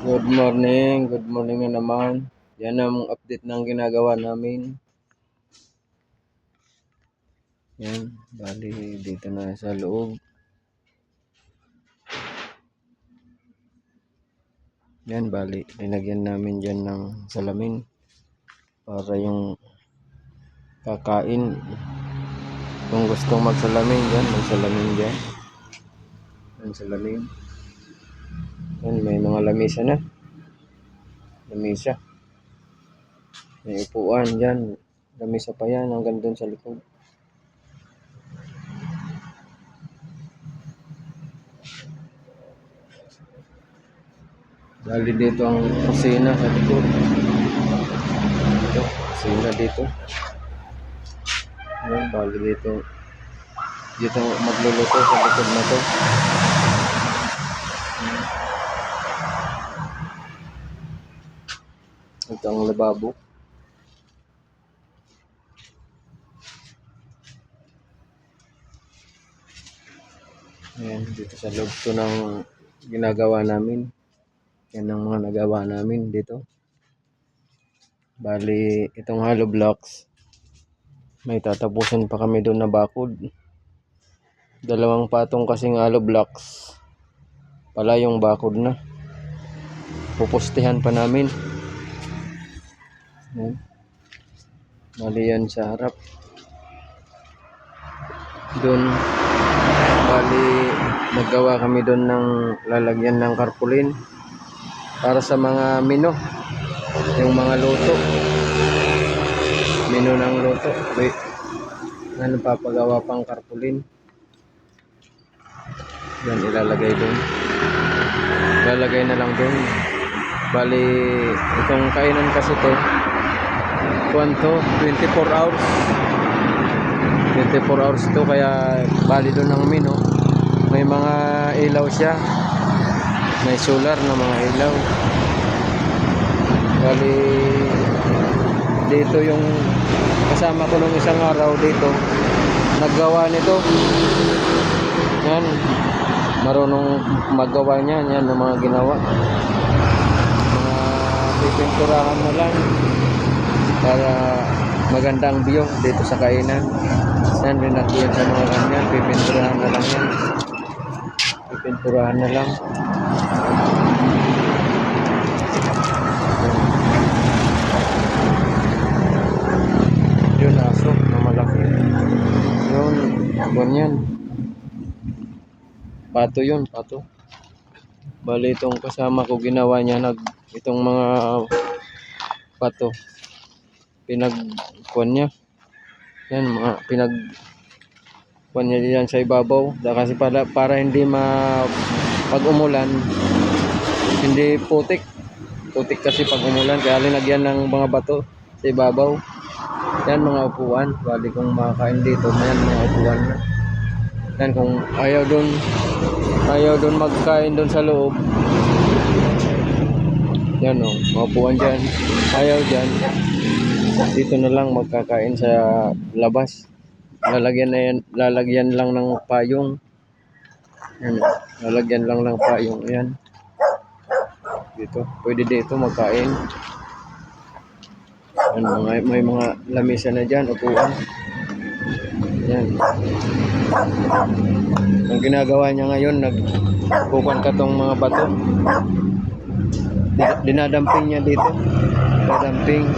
Good morning na naman. Yan ang update ng ginagawa namin. Yan, bali dito na sa loob. Yan, bali linagyan namin dyan ng salamin para yung kakain. Kung gustong magsalamin dyan, may salamin dyan. Yan, salamin. Yan, may mga lamisa na. Lamisa. May upuan dyan. Lamisa pa yan hanggang doon sa likod. Bali dito ang kusina sa likod. Ito, kusina dito. Yan, bali dito. Dito magluluto sa likod na to. Ito ang lababo. Ayan, dito sa loob to ng ginagawa namin. Yan ang mga nagawa namin dito. Bali, itong hollow blocks, may tatapusin pa kami doon na bakod. 2 patong kasing hollow blocks. Pala yung bakod na. Pupustihan pa namin. Yan. Bali yan sa harap. Doon, bali, naggawa kami doon ng lalagyan ng carpulin para sa mga mino, yung mga luto, mino ng luto. Wait, ano papagawa pang carpulin. Yan, ilalagay doon. Ilalagay na lang doon. Bali, itong kainan kasi to, 24 hours. 24 hours to, kaya bali doon ng mino. May mga ilaw siya. May solar na mga ilaw. Bali, dito yung kasama ko nung isang araw dito, naggawa nito. Yan, marunong maggawa niyan. Yan ang mga ginawa. Mga pipinturahan na lang para magandang view dito sa kainan. Yan, rinagyan sa mga ganyan. Pipinturahan na lang yan. Pipinturahan na lang. Yun, aso na malaki. Yun, ganyan. Pato yun, pato. Bali, itong kasama ko ginawa niya, itong mga pato, pinagkuhan niya. Yan, mga pinagkuhan niya diyan sa ibabaw. Kasi para hindi pag umulan, hindi putik. Putik kasi pag umulan, kaya linagyan ng mga bato sa ibabaw. Yan, mga upuan. Bali kung makakain dito, yan mga upuan na. Yan, kung ayaw doon magkain doon sa loob. Yan o, mga upuan dyan. Ayaw dyan. Dito na lang magkakain sa labas. Lalagyan lang ng payong. Yan, lalagyan lang ng payong. Yan. Dito, pwede dito magkain. Yan, may mga lamisa na dyan, upuan. Yan. Ang ginagawa niya ngayon, nagkukuhan ka tong mga bato. Dinadamping niya dito. Dadamping.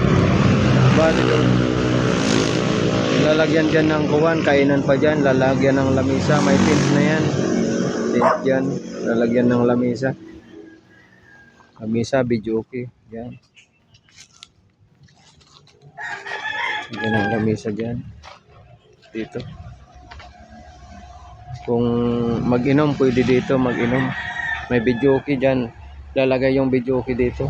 Lalagyan dyan ng kuwan, kainan pa dyan, lalagyan ng lamisa. May tint na yan. Tint dyan, lalagyan ng lamisa. Lamisa, videoke. Yan. Yan ang lamisa dyan. Dito. Kung mag-inom, pwede dito mag-inom. May videoke dyan. Lalagay yung videoke dito.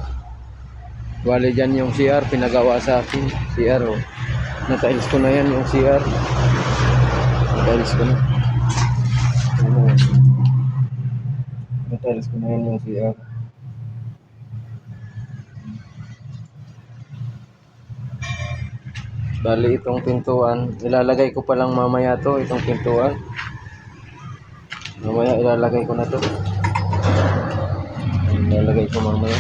Wali dyan yung CR, pinagawa sa akin. CR, oh. Natiles ko na yan yung CR. Natiles ko na. Natiles ko na yan yung CR. Bali, itong pintuan, ilalagay ko pa lang mamaya to, itong pintuan. Mamaya ilalagay ko na to. Ilalagay ilalagay ko mamaya.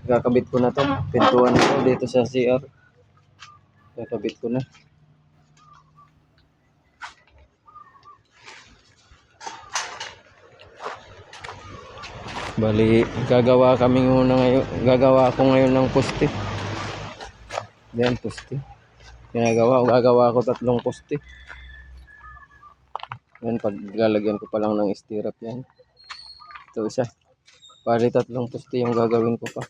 Kakabit ko na to. Pintuan ko dito sa CR. Kakabit ko na. Bali, gagawa ako ngayon ng poste. Yan, poste. Gagawa ko 3 poste. Yan, paglalagyan ko pa lang ng stirrup yan. Ito isa. Bali, 3 poste yung gagawin ko pa.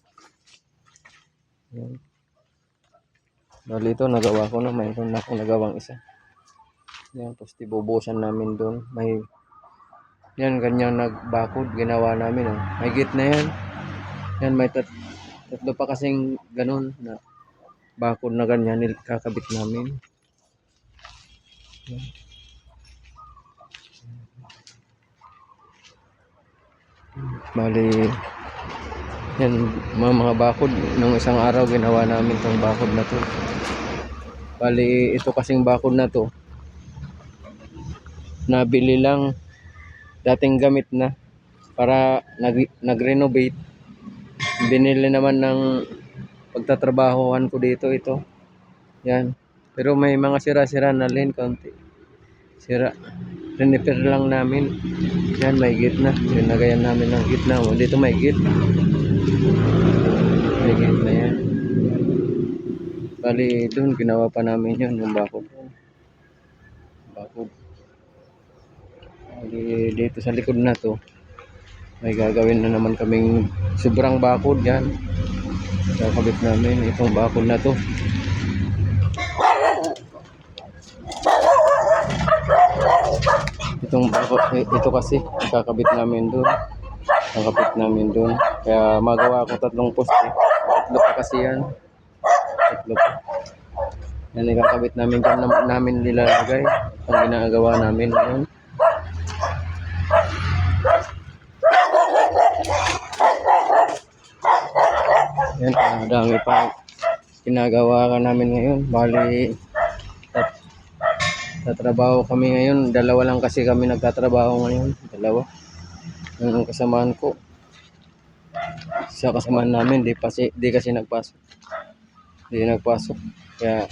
Yan. Bali, ito nagawa ko na. Mayroon na akong nagawang isa. Yan, poste bubusan namin doon. Yan, ganyan nagbakod, ginawa namin. Oh. May gate na yan. Yan, may tatlo pa kasing ganun na bakod na ganyan, kakabit namin. Yan. Bali, yan, mga bakod. Nung isang araw, ginawa namin tong bakod na to. Bali, ito kasing bakod na to, nabili lang. Dating gamit na para nag-renovate. Binili naman ng pagtatrabahohan ko dito ito. Yan. Pero may mga sira-sira na rin konti. Sira. Repair lang namin. Yan, may gate na. Pinagayan namin ng gate na. Dito may gate. May gate na yan. Bali, doon ginawa pa namin yun, yung bakod. Bakod. Dito sa likod na to, may gagawin na naman kaming sobrang bakod yan. Kakabit namin itong bakod na to. Itong bakod, ito kasi kakabit namin doon. Kakabit namin doon. Kaya magawa ko 3 poste. 3 pa kasi yan. 3 pa. Yan, ikakabit namin dyan namin nilalagay. Ang ginagawa namin ngayon. Yan, dami pa ginagawa ka namin ngayon. Bali, tatrabaho kami ngayon. 2 lang kasi kami nagtatrabaho ngayon. 2. Yung kasamaan ko. Sa kasamaan namin, di kasi nagpasok. Di nagpasok. Kaya,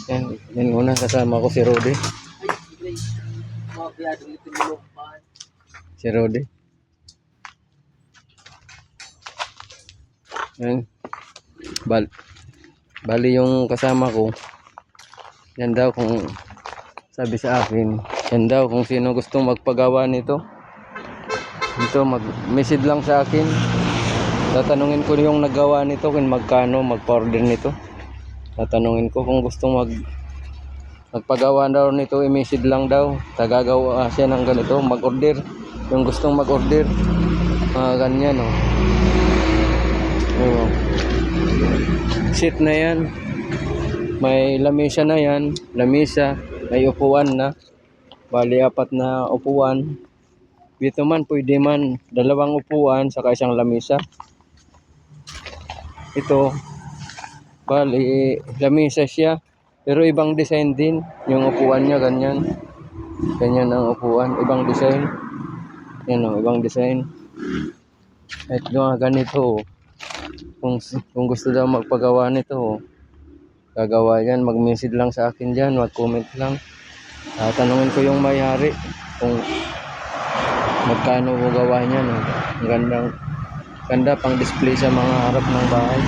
yan muna, kasama ko si Rode. Si Rode. Yan. Bali yung kasama ko, yan daw kung sabi sa akin, yan daw kung sino gustong magpagawa nito. Ito, mag-message lang sa akin. Tatanungin ko yung naggawa nito kung magkano mag-order nito. Tatanungin ko kung gustong magpagawa daw nito, i-message lang daw. Tagagawa siya ng ganito, mag-order. Yung gustong mag-order, ganyan oh. Seat na yan. May lamesa na yan. Lamesa. May upuan na. Bali 4 na upuan. Dito man pwede man 2 upuan saka 1 lamesa. Ito. Bali lamesa siya. Pero ibang design din. Yung upuan niya ganyan. Ganyan ang upuan. Ibang design. Yan o. Ibang design. At ganito. Kung gusto daw magpagawa nito, gagawa yan, mag-message lang sa akin dyan, mag-comment lang. Tanungin ko yung may-ari kung magkano gawa niya. No? Ang ganda pang display sa mga harap ng bahay.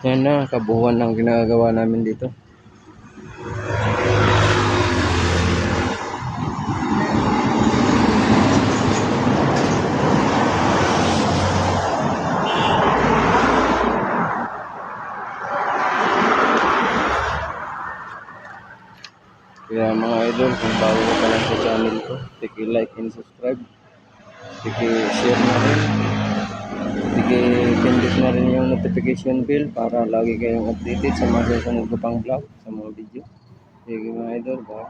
Yan na, kabuuan ng ginagawa namin dito. Kaya mga idol, kung bago ka lang sa channel ko, like and subscribe. Share na rin. Pindot na rin yung notification bell para lagi kayong updated sa mga susunod ko pang vlog, sa mga video. Sige mga idol, bye.